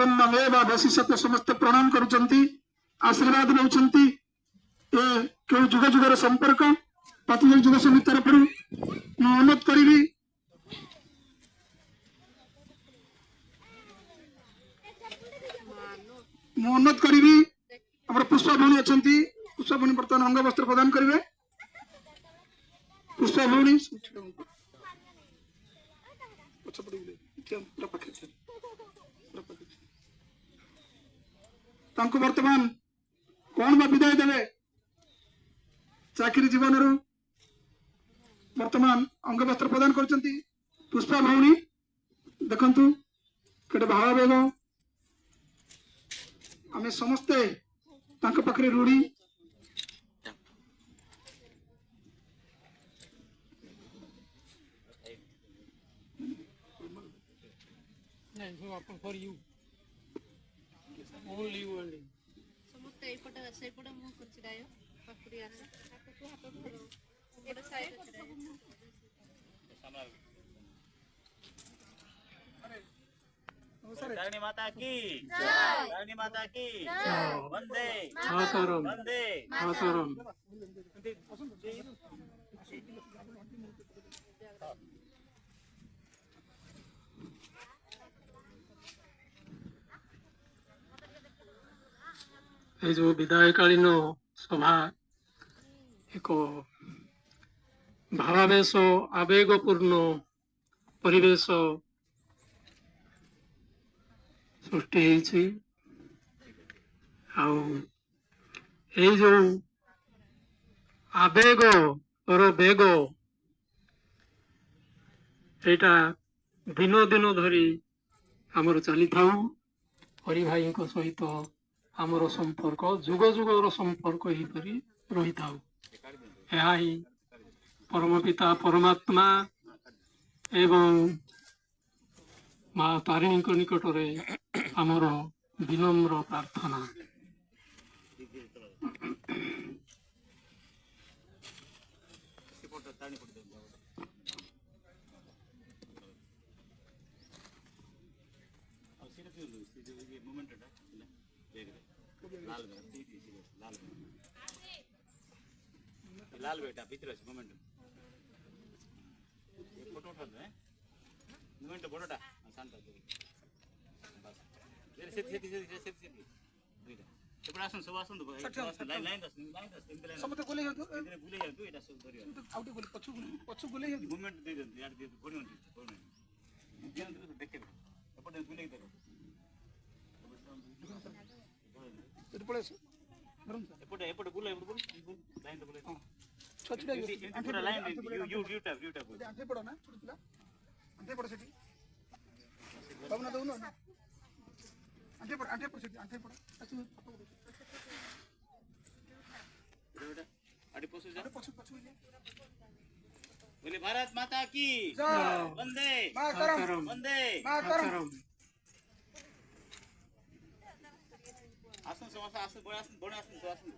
पूर्णमेव वशिष्य समस्त प्रणाम करुचंती आशीर्वाद नौचंती ए क्यों जुग जुगर संपर्क पतंजलि जुग समिति तरफ अनुरोध करी अनुरोध करी पुष्पा भौणी अच्छा पुष्पा भौणी बर्तमान अंग वस्त्र प्रदान करेंगे पुष्पा भौणी बर्तमान कौन बा विदाय देवे चाकरी जीवन बर्तमान अंग वस्त्र प्रदान कर पुष्पा भौणी देखु केटे भावावेग आम समस्ते पाखे रूढ़ी for you. Only you only. समस्त एपट सेपट मु कुछ गायो पकड़ी आसे एटा साइड धरणी माता की जय धरणी माता की जय वंदे मातरम वंदे मातरम ये जो विदायकालीन सभा एक भावावेश आवेगपूर्ण परिवेश सृष्टि ये जो आवेग और बेग एटा दिन दिन धरी आमर चली था हरि भाई सहित आमर संपर्क जुग जुगर संपर्क रही था ही परम पिता परमात्मा एवं माँ तारिणी निकट में आमर विनम्र प्रार्थना लाल बेटा भीतर मोमेंट फोटो उठा दे मोमेंट फोटोटा शांत बस से दुईटा एपड़ा आसन सब आसन लाइन लाइन दस समते गोले हो भूले जा तू एटा सब धरियो आउटे गोले पछु गोले हो मोमेंट दे दे यार दे फोड़ी देखे एपटे भूले देखो इट पड़े एपटे एपटे बोले लाइन तो बोले छोटा पूरा लाइन यू ट्यूब आंटे पड़ो ना छोटा आंटे पड़ो सेठी बाबू ना दो ना आंटे पड़ो सेठी आंटे पड़ो अच्छा बेटा आड़ी पोसो जा पछु बोले भारत माता की जय वंदे मातरम वंदे मातरम आसन समोसा आसन बड़े आसन